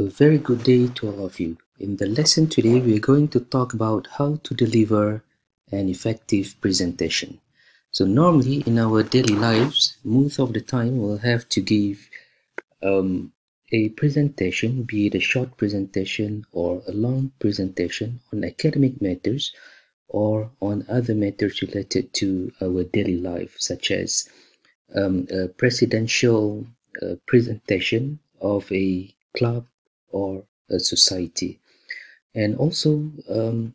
A very good day to all of you. In the lesson today, we are going to talk about how to deliver an effective presentation. So normally in our daily lives, most of the time we'll have to give a presentation, be it a short presentation or a long presentation on academic matters or on other matters related to our daily life, such as a presidential presentation of a club or a society. And also,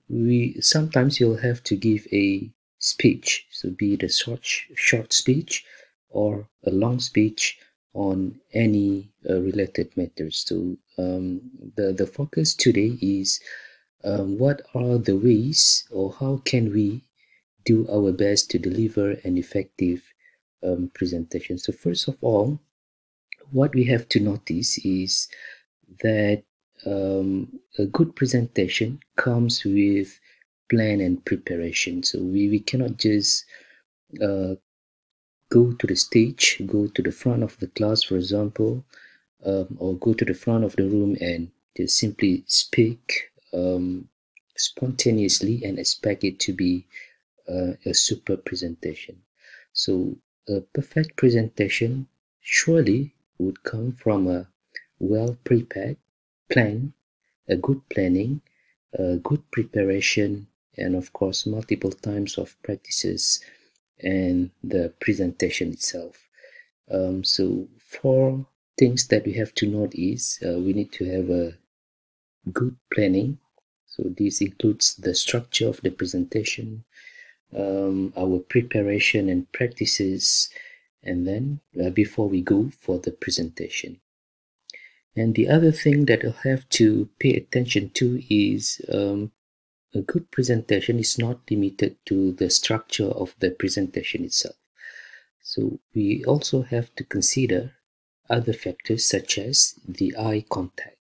we sometimes you'll have to give a speech, so be it a short speech or a long speech on any related matters. So the focus today is what are the ways or how can we do our best to deliver an effective presentation. So first of all, what we have to notice is that a good presentation comes with plan and preparation. So we cannot just uh, go to the stage, go to the front of the class, for example, or go to the front of the room and just simply speak spontaneously and expect it to be a super presentation. So a perfect presentation surely would come from a well prepared plan, a good planning, a good preparation, and of course multiple times of practices and the presentation itself. So four things that we have to note is we need to have a good planning. So this includes the structure of the presentation, our preparation and practices, and then before we go for the presentation. And the other thing that you'll have to pay attention to is a good presentation is not limited to the structure of the presentation itself. So we also have to consider other factors such as the eye contact.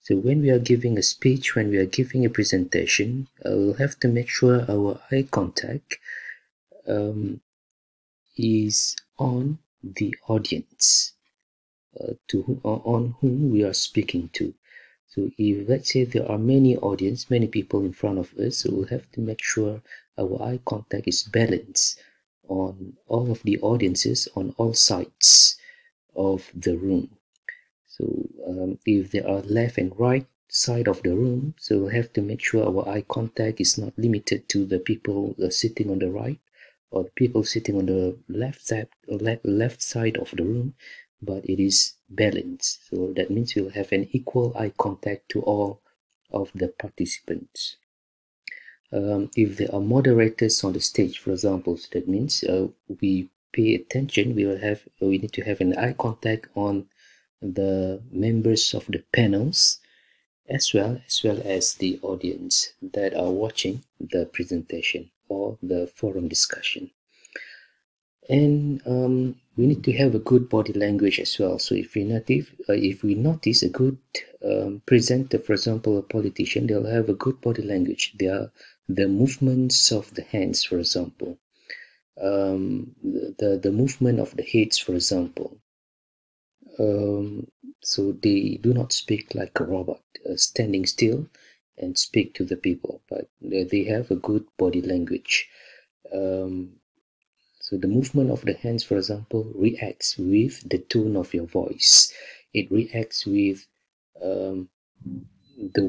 So when we are giving a speech, when we are giving a presentation, we'll have to make sure our eye contact is on the audience, on whom we are speaking to. So if let's say there are many people in front of us, so we'll have to make sure our eye contact is balanced on all of the audiences on all sides of the room. So if there are left and right side of the room, so we'll have to make sure our eye contact is not limited to the people sitting on the right or the people sitting on the left side of the room, but it is balanced. So that means we'll have an equal eye contact to all of the participants. If there are moderators on the stage, for example, so that means we pay attention. We need to have an eye contact on the members of the panels as well as the audience that are watching the presentation or the forum discussion. And we need to have a good body language as well. So if we notice a good presenter, for example, a politician, they'll have a good body language. The movements of the hands, for example, the movement of the heads, for example. So they do not speak like a robot, standing still and speak to the people, but they have a good body language. So the movement of the hands, for example, reacts with the tone of your voice. It reacts with the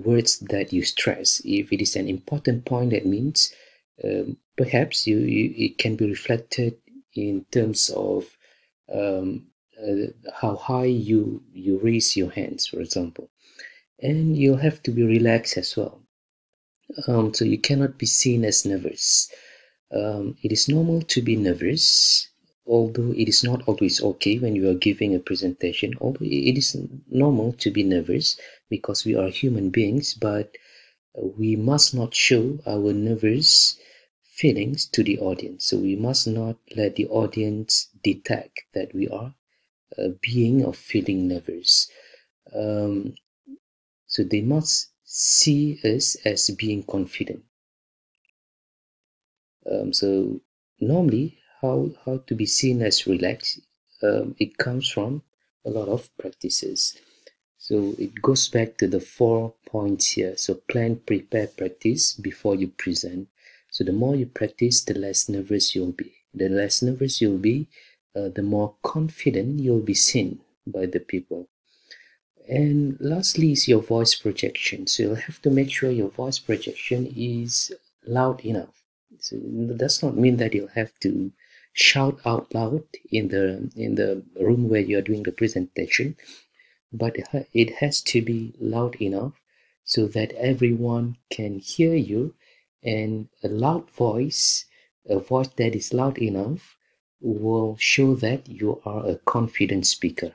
words that you stress. If it is an important point, that means perhaps it can be reflected in terms of how high you raise your hands, for example. And you'll have to be relaxed as well. So you cannot be seen as nervous. It is normal to be nervous, although it is not always okay when you are giving a presentation. Although it is normal to be nervous because we are human beings, but we must not show our nervous feelings to the audience. So we must not let the audience detect that we are being or feeling nervous. So they must see us as being confident. So normally, how to be seen as relaxed, it comes from a lot of practices. So it goes back to the 4 points here. So plan, prepare, practice before you present. So the more you practice, the less nervous you'll be. The less nervous you'll be, the more confident you'll be seen by the people. And lastly is your voice projection. So you'll have to make sure your voice projection is loud enough. So it does not mean that you'll have to shout out loud in the room where you're doing the presentation, but it has to be loud enough so that everyone can hear you, and a voice that is loud enough will show that you are a confident speaker.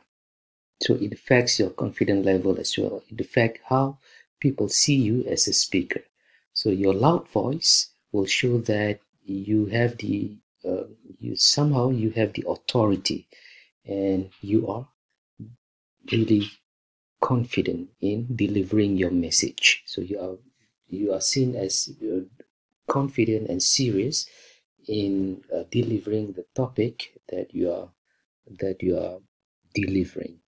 So it affects your confidence level as well. It affects how people see you as a speaker. So your loud voice will show that you have the you have the authority, and you are really confident in delivering your message. So you are seen as confident and serious in delivering the topic that you are delivering.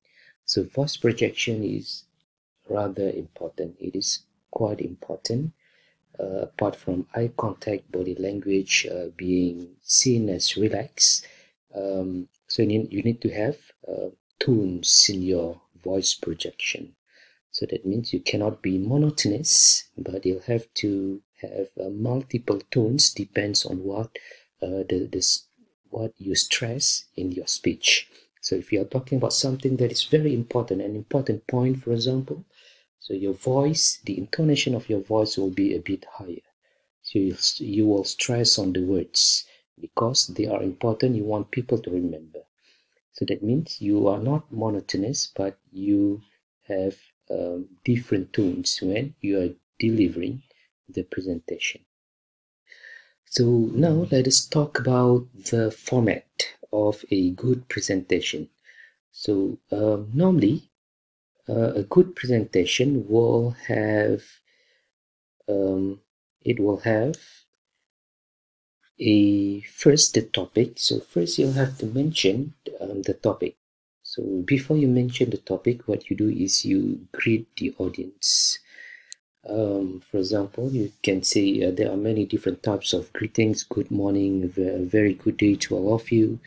So voice projection is rather important. It is quite important. Apart from eye contact, body language, being seen as relaxed, so you need to have tones in your voice projection. So that means you cannot be monotonous, but you'll have to have multiple tones. Depends on what what you stress in your speech. So if you are talking about something that is very important, an important point, for example, so your voice, the intonation of your voice will be a bit higher. So you will stress on the words because they are important. You want people to remember. So that means you are not monotonous, but you have different tones when you are delivering the presentation. So now let us talk about the format of a good presentation. So normally a good presentation will have first the topic. So first you'll have to mention the topic. So before you mention the topic, what you do is you greet the audience. For example, you can say there are many different types of greetings. Good morning, a very good day to all of you.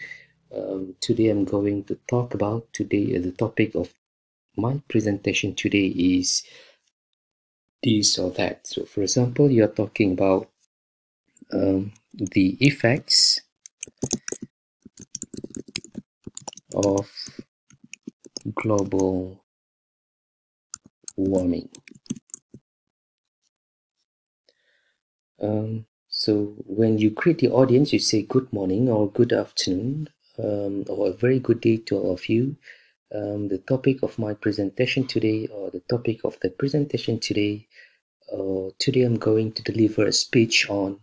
Today I'm going to talk about the topic of my presentation today is this or that. So for example, you're talking about the effects of global warming. So when you greet the audience, you say good morning or good afternoon, or a very good day to all of you. The topic of my presentation today, or the topic of the presentation today, today I'm going to deliver a speech on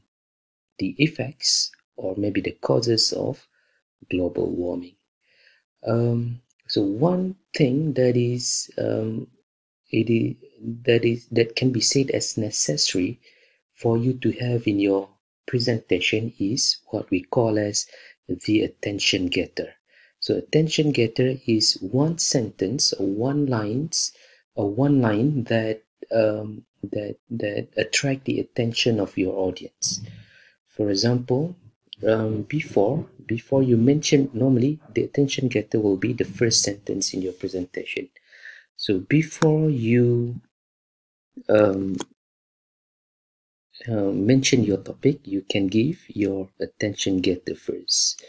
the effects or maybe the causes of global warming. So one thing that can be said as necessary for you to have in your presentation is what we call as the attention getter. So attention getter is one sentence or one line that attract the attention of your audience. For example, before you mention, normally the attention getter will be the first sentence in your presentation. So before you mention your topic, you can give your attention getter first.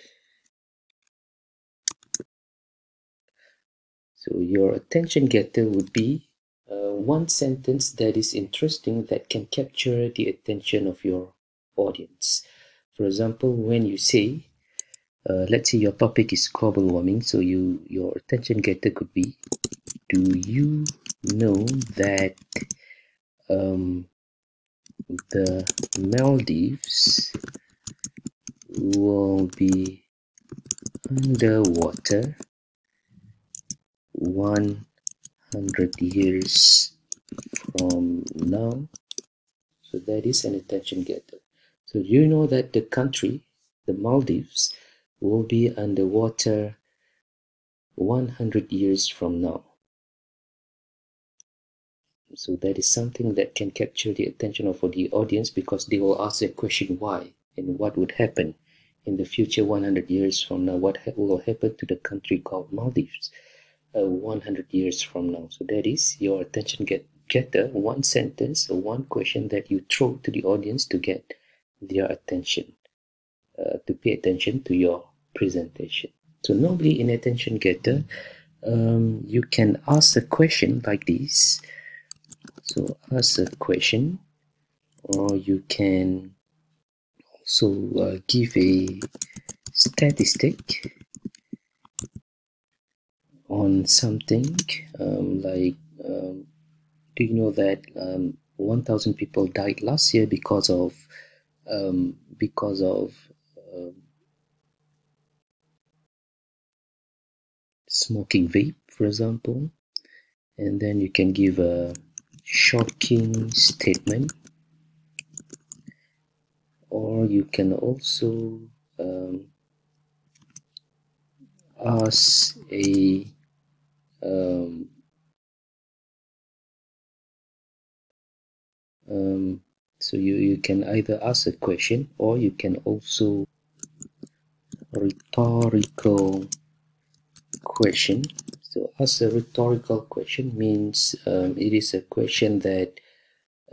So your attention getter would be one sentence that is interesting, that can capture the attention of your audience. For example, when you say, let's say your topic is global warming, so your attention getter could be, do you know that the Maldives will be underwater 100 years from now? So that is an attention getter. So you know that the country, the Maldives, will be underwater 100 years from now. So that is something that can capture the attention of the audience, because they will ask the question why and what would happen in the future 100 years from now. What will happen to the country called Maldives 100 years from now? So that is your attention getter, one sentence or one question that you throw to the audience to get their attention, to pay attention to your presentation. So normally in attention getter, you can ask a question like this. So ask a question, or you can also give a statistic on something, like do you know that 1,000 people died last year because of smoking vape, for example. And then you can give a shocking statement, or you can also ask a so you can either ask a question, or you can also rhetorical question. So ask a rhetorical question means it is a question that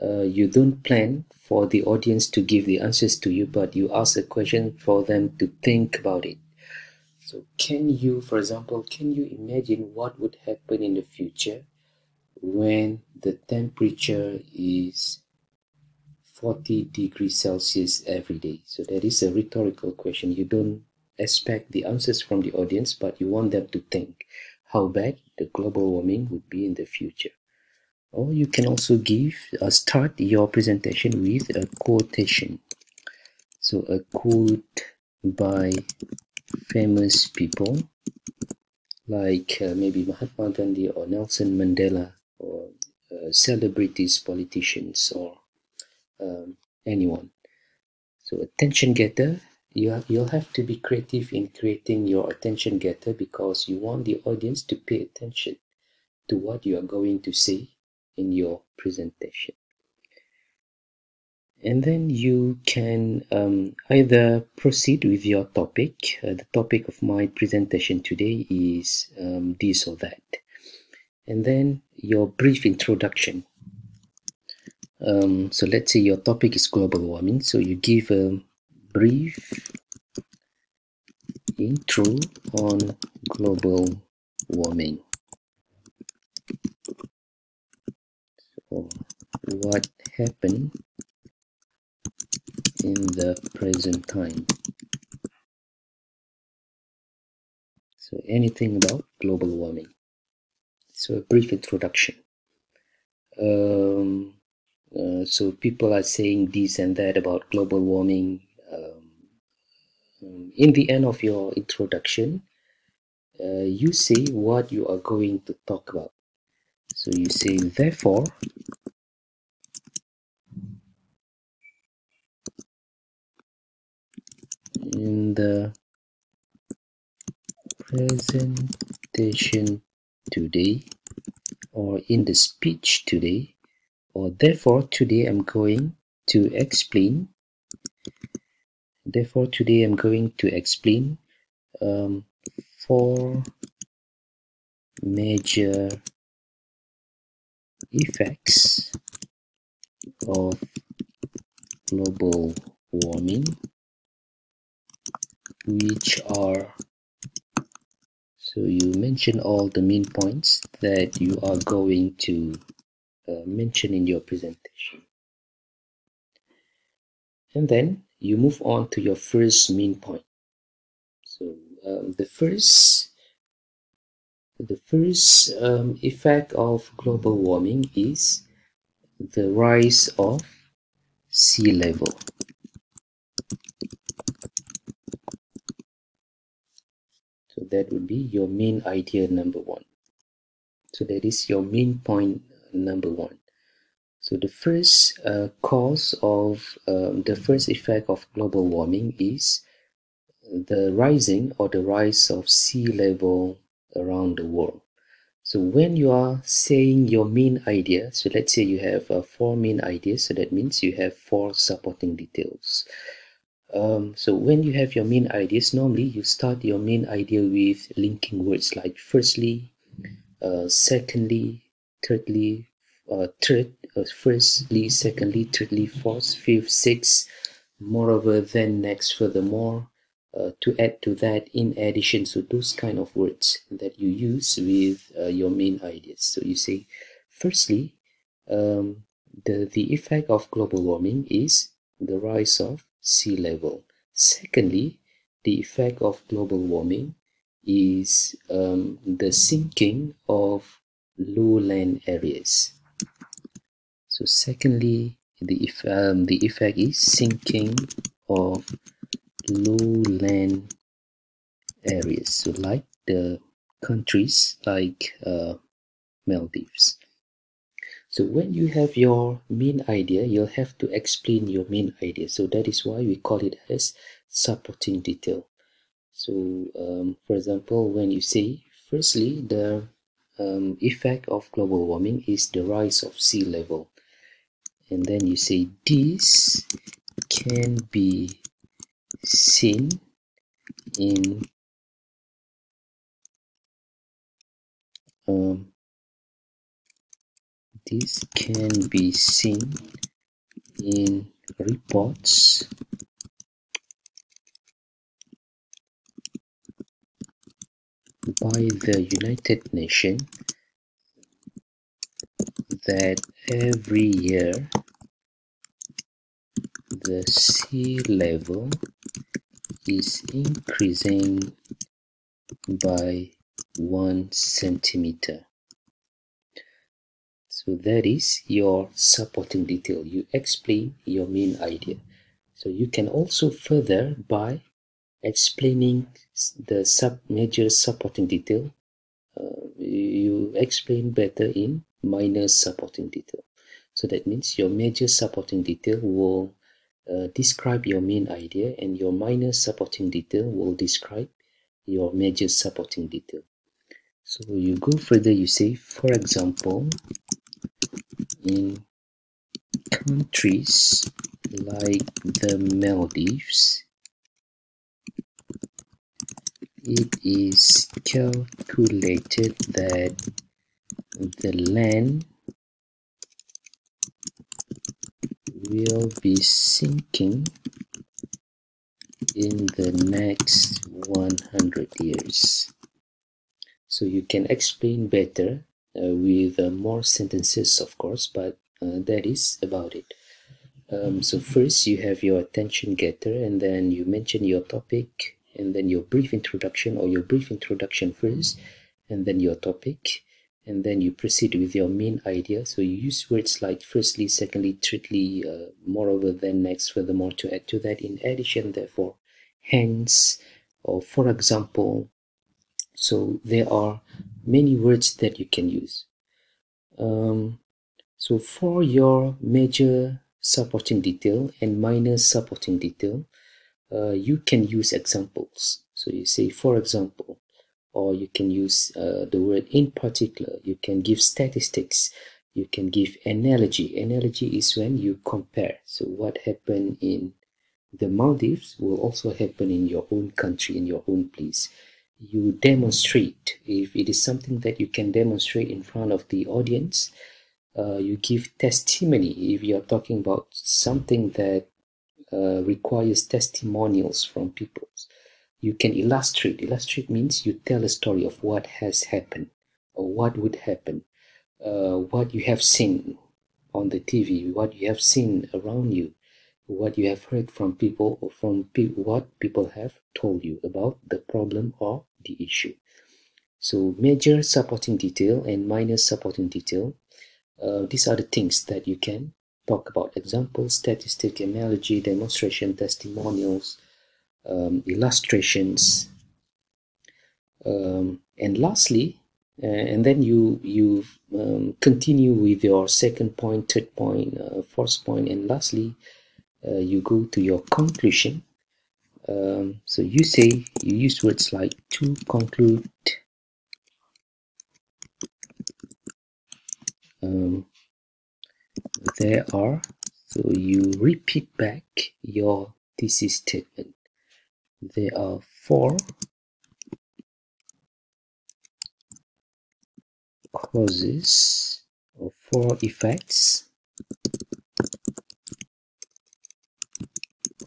you don't plan for the audience to give the answers to you, but you ask a question for them to think about it. So can you, for example, can you imagine what would happen in the future when the temperature is 40 degrees Celsius every day? So that is a rhetorical question. You don't expect the answers from the audience, but you want them to think how bad the global warming would be in the future. Or you can also start your presentation with a quotation. So a quote by famous people like maybe Mahatma Gandhi or Nelson Mandela, or celebrities, politicians, or anyone. So attention getter, you'll have to be creative in creating your attention getter, because you want the audience to pay attention to what you are going to say in your presentation. And then you can either proceed with your topic. The topic of my presentation today is this or that. And then your brief introduction. So let's say your topic is global warming. So you give a brief intro on global warming. So what happened in the present time. So anything about global warming. So a brief introduction. So people are saying this and that about global warming. In the end of your introduction, you say what you are going to talk about. So you say, therefore, in the presentation today, or in the speech today, or therefore today I'm going to explain. Therefore today I'm going to explain 4 major effects of global warming, which are, so you mention all the main points that you are going to mention in your presentation. And then you move on to your first main point. So the first effect of global warming is the rise of sea level. So that would be your main idea number 1. So that is your main point number 1. So the first cause of the first effect of global warming is the rising or the rise of sea level around the world. So when you are saying your main idea, so let's say you have 4 main ideas, so that means you have 4 supporting details. So when you have your main ideas, normally you start your main idea with linking words like firstly, secondly, thirdly, firstly, secondly, thirdly, fourth, fifth, sixth, moreover, then, next, furthermore, to add to that, in addition. So those kind of words that you use with your main ideas. So you say, firstly, the effect of global warming is the rise of sea level. Secondly, the effect of global warming is the sinking of lowland areas. So secondly, the effect is sinking of lowland areas, so like the countries like Maldives. So when you have your main idea, you'll have to explain your main idea. So that is why we call it as supporting detail. So for example, when you say, firstly, the effect of global warming is the rise of sea level, and then you say this can be seen in this can be seen in reports by the United Nations that every year the sea level is increasing by 1 centimeter. So that is your supporting detail. You explain your main idea. So you can also further by explaining the major supporting detail. You explain better in minor supporting detail. So that means your major supporting detail will describe your main idea, and your minor supporting detail will describe your major supporting detail. So you go further, you say, for example, in countries like the Maldives, it is calculated that the land will be sinking in the next 100 years. So you can explain better with more sentences, of course, but that is about it. So first you have your attention getter, and then you mention your topic, and then your brief introduction, or your brief introduction first, and then your topic, and then you proceed with your main idea. So you use words like firstly, secondly, thirdly, moreover, then, next, furthermore, to add to that, in addition, therefore, hence, or for example. So there are many words that you can use. So for your major supporting detail and minor supporting detail, you can use examples. So you say, for example, or you can use the word in particular. You can give statistics. You can give analogy. Analogy is when you compare. So what happened in the Maldives will also happen in your own country, in your own place. You demonstrate. If it is something that you can demonstrate in front of the audience, you give testimony. If you are talking about something that requires testimonials from people, you can illustrate. Illustrate means you tell a story of what has happened or what would happen, what you have seen on the TV, what you have seen around you, what you have heard from people, or from what people have told you about the problem or the issue. So major supporting detail and minor supporting detail, these are the things that you can talk about: examples, statistic, analogy, demonstration, testimonials, illustrations, and lastly, and then you continue with your second point, third point, fourth point, and lastly, you go to your conclusion. So you say, you use words like to conclude, there are, so you repeat back your thesis statement. There are 4 causes or 4 effects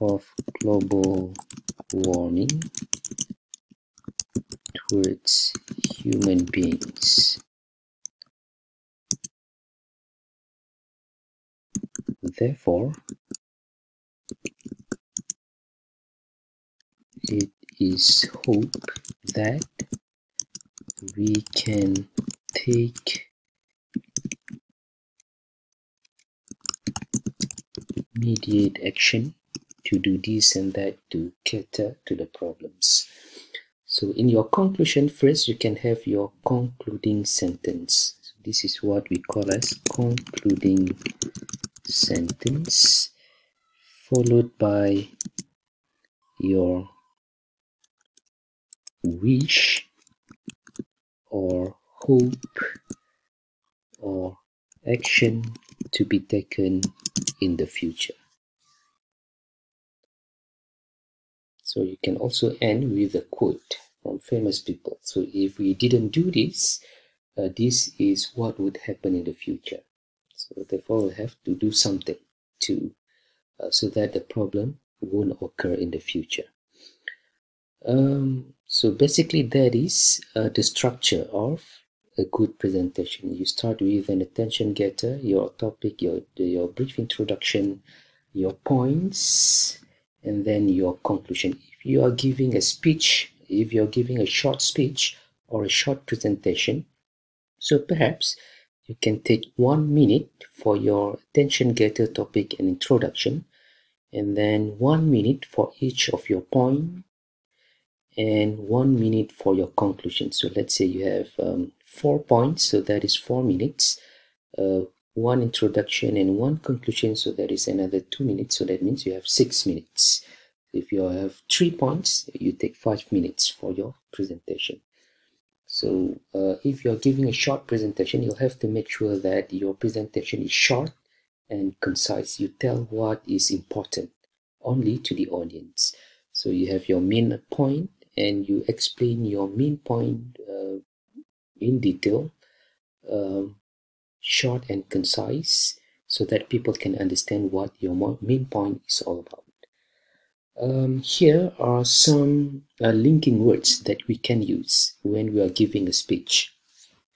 of global warming towards human beings. Therefore, it is hoped that we can take immediate action to do this and that to cater to the problems. So in your conclusion, first you can have your concluding sentence. So this is what we call as concluding sentence, followed by your wish or hope or action to be taken in the future. So you can also end with a quote from famous people. So if we didn't do this, this is what would happen in the future. So therefore we have to do something to so that the problem won't occur in the future. So basically that is the structure of a good presentation. You start with an attention getter, your topic, your brief introduction, your points, and then your conclusion. If you are giving a speech, if you're giving a short speech or a short presentation, so perhaps you can take 1 minute for your attention getter, topic, and introduction, and then 1 minute for each of your point, and 1 minute for your conclusion. So let's say you have 4 points, so that is 4 minutes, 1 introduction and 1 conclusion, so that is another 2 minutes, so that means you have 6 minutes. If you have 3 points, you take 5 minutes for your presentation. So if you're giving a short presentation, you'll have to make sure that your presentation is short and concise. You tell what is important only to the audience. So you have your main point and you explain your main point in detail, short and concise, so that people can understand what your main point is all about. Here are some linking words that we can use when we are giving a speech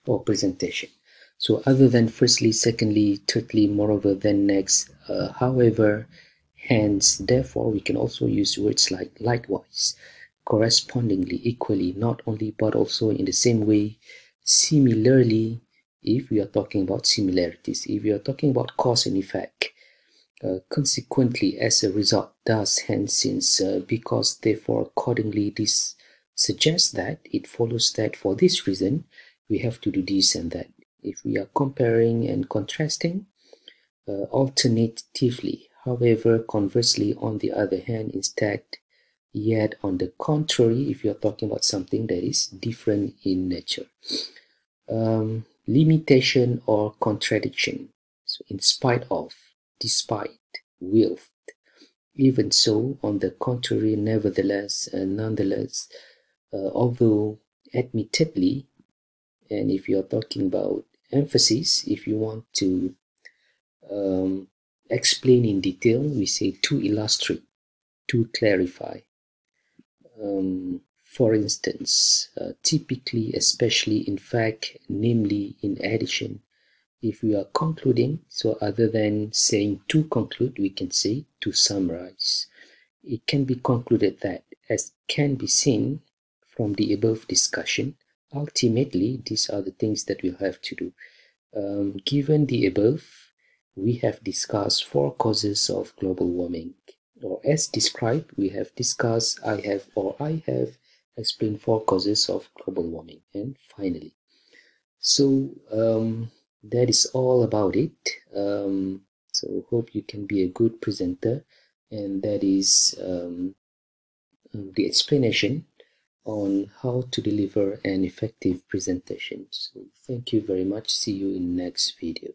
or presentation. So other than firstly, secondly, thirdly, moreover, then, next, however, hence, therefore, we can also use words like likewise, correspondingly, equally, not only but also in the same way, similarly, if we are talking about similarities, if we are talking about cause and effect, consequently, as a result, thus, hence, since, because, therefore, accordingly, this suggests that, it follows that for this reason, we have to do this and that. If we are comparing and contrasting, alternatively, however, conversely, on the other hand, instead, yet, on the contrary, if you're talking about something that is different in nature. Limitation or contradiction. So, in spite of, despite, with, even so, on the contrary, nevertheless, and nonetheless, although admittedly, and if you're talking about emphasis, if you want to explain in detail, we say to illustrate, to clarify. For instance, typically, especially, in fact, namely, in addition. If we are concluding, so other than saying to conclude, we can say to summarize. It can be concluded that, as can be seen from the above discussion, ultimately, these are the things that we'll have to do. Given the above, we have discussed 4 causes of global warming. Or as described, we have discussed, I have explained 4 causes of global warming. And finally, so that is all about it. So hope you can be a good presenter, and that is the explanation on how to deliver an effective presentation. So thank you very much. See you in next video.